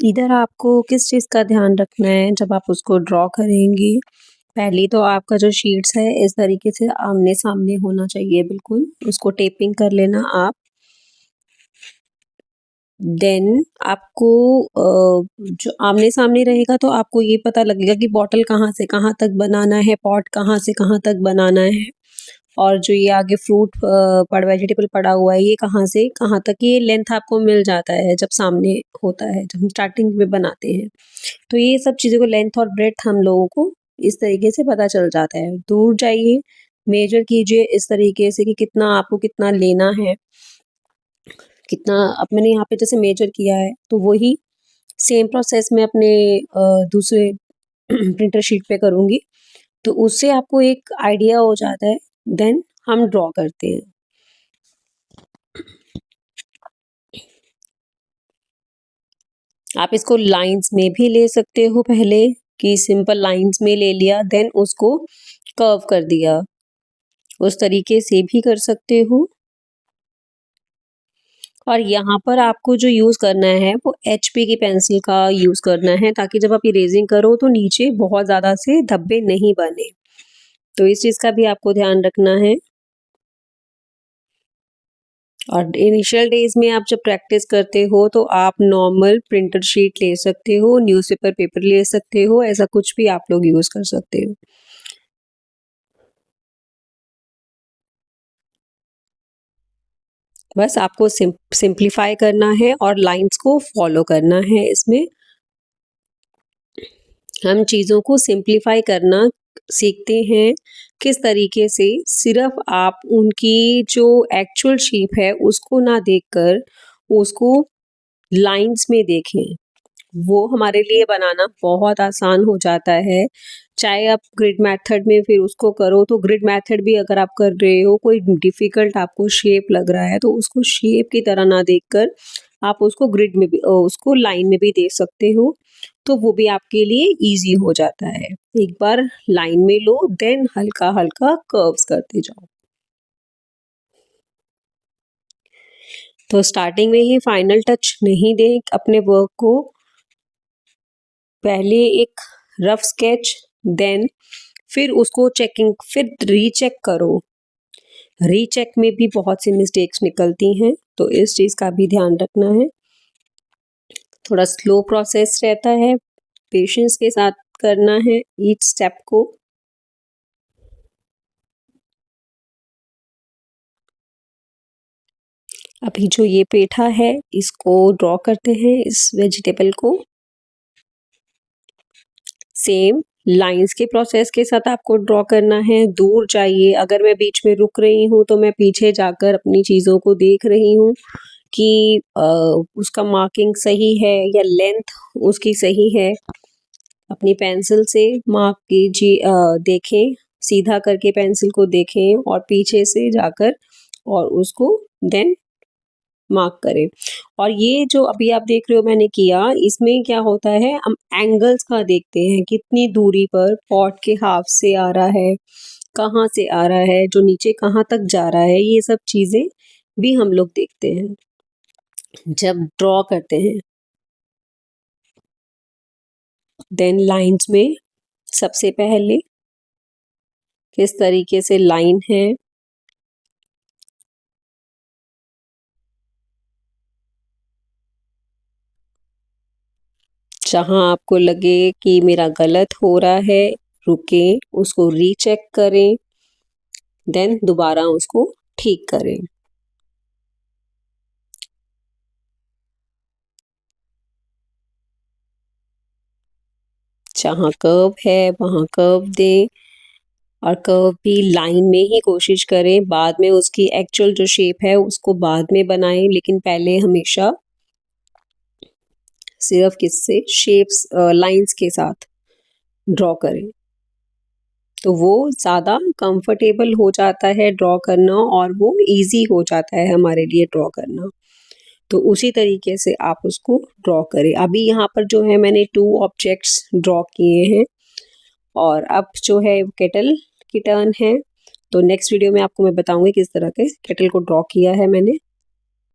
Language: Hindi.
इधर आपको किस चीज़ का ध्यान रखना है जब आप उसको ड्रॉ करेंगी। पहली तो आपका जो शीट्स है इस तरीके से आमने-सामने होना चाहिए बिल्कुल, उसको टेपिंग कर लेना आप। देन आपको जो आमने-सामने रहेगा तो आपको ये पता लगेगा कि बॉटल कहाँ से कहाँ तक बनाना है, पॉट कहाँ से कहाँ तक बनाना है और जो ये आगे फ्रूट वेजिटेबल पड़ा हुआ है ये कहाँ से कहाँ तक, ये लेंथ आपको मिल जाता है जब सामने होता है, जब हम स्टार्टिंग में बनाते हैं। तो ये सब चीज़ों को लेंथ और ब्रेड्थ हम लोगों को इस तरीके से पता चल जाता है। दूर जाइए, मेजर कीजिए इस तरीके से कि कितना आपको कितना लेना है, कितना अब मैंने यहाँ पे जैसे मेजर किया है, तो वही सेम प्रोसेस मैं अपने दूसरे प्रिंटर शीट पे करूँगी, तो उससे आपको एक आइडिया हो जाता है, देन हम ड्रॉ करते हैं। आप इसको लाइन्स में भी ले सकते हो पहले कि सिंपल लाइन्स में ले लिया, देन उसको कर्व कर दिया, उस तरीके से भी कर सकते हो। और यहाँ पर आपको जो यूज़ करना है वो एचपी की पेंसिल का यूज़ करना है ताकि जब आप इरेजिंग करो तो नीचे बहुत ज़्यादा से धब्बे नहीं बने। तो इस चीज़ का भी आपको ध्यान रखना है। और इनिशियल डेज में आप जब प्रैक्टिस करते हो तो आप नॉर्मल प्रिंटर शीट ले सकते हो, न्यूज़पेपर पेपर ले सकते हो, ऐसा कुछ भी आप लोग यूज़ कर सकते हो। बस आपको सिंप्लीफाई करना है और लाइंस को फॉलो करना है इसमें। हम चीज़ों को सिंप्लीफाई करना सीखते हैं किस तरीके से, सिर्फ आप उनकी जो एक्चुअल शेप है उसको ना देखकर उसको लाइंस में देखें। वो हमारे लिए बनाना बहुत आसान हो जाता है। चाहे आप ग्रिड मेथड में फिर उसको करो तो ग्रिड मेथड भी अगर आप कर रहे हो, कोई डिफ़िकल्ट आपको शेप लग रहा है तो उसको शेप की तरह ना देखकर आप उसको ग्रिड में भी उसको लाइन में भी देख सकते हो, तो वो भी आपके लिए ईज़ी हो जाता है। एक बार लाइन में लो देन हल्का-हल्का कर्व्स करते जाओ। तो स्टार्टिंग में ही फाइनल टच नहीं दें अपने वर्क को, पहले एक रफ स्केच, देन फिर उसको चेकिंग, फिर रीचेक करो। रीचेक में भी बहुत सी मिस्टेक्स निकलती हैं, तो इस चीज़ का भी ध्यान रखना है। थोड़ा स्लो प्रोसेस रहता है, पेशेंस के साथ करना है ईच स्टेप को। अभी जो ये पेठा है, इसको ड्रॉ करते हैं, इस वेजिटेबल को। सेम लाइंस के प्रोसेस के साथ आपको ड्रॉ करना है। दूर जाइए, अगर मैं बीच में रुक रही हूँ तो मैं पीछे जाकर अपनी चीज़ों को देख रही हूँ कि उसका मार्किंग सही है या लेंथ उसकी सही है। अपनी पेंसिल से मार्क कीजिए, देखें, सीधा करके पेंसिल को देखें और पीछे से जाकर और उसको देन मार्क करें। और ये जो अभी आप देख रहे हो मैंने किया, इसमें क्या होता है, हम एंगल्स का देखते हैं, कितनी दूरी पर पॉट के हाफ से आ रहा है, कहाँ से आ रहा है, जो नीचे कहाँ तक जा रहा है, ये सब चीज़ें भी हम लोग देखते हैं जब ड्रॉ करते हैं। देन लाइन्स में सबसे पहले किस तरीके से लाइन है, जहाँ आपको लगे कि मेरा गलत हो रहा है, रुकें, उसको रीचेक करें, देन दोबारा उसको ठीक करें। जहाँ कर्व है वहाँ कर्व दें और कर्व भी लाइन में ही कोशिश करें, बाद में उसकी एक्चुअल जो शेप है उसको बाद में बनाएं, लेकिन पहले हमेशा सिर्फ किससे शेप्स लाइंस के साथ ड्रॉ करें, तो वो ज़्यादा कंफर्टेबल हो जाता है ड्रॉ करना और वो इजी हो जाता है हमारे लिए ड्रॉ करना। तो उसी तरीके से आप उसको ड्रॉ करें। अभी यहाँ पर जो है मैंने 2 ऑब्जेक्ट्स ड्रॉ किए हैं और अब जो है केटल की टर्न है। तो नेक्स्ट वीडियो में आपको मैं बताऊंगी किस तरह के केटल को ड्रॉ किया है मैंने।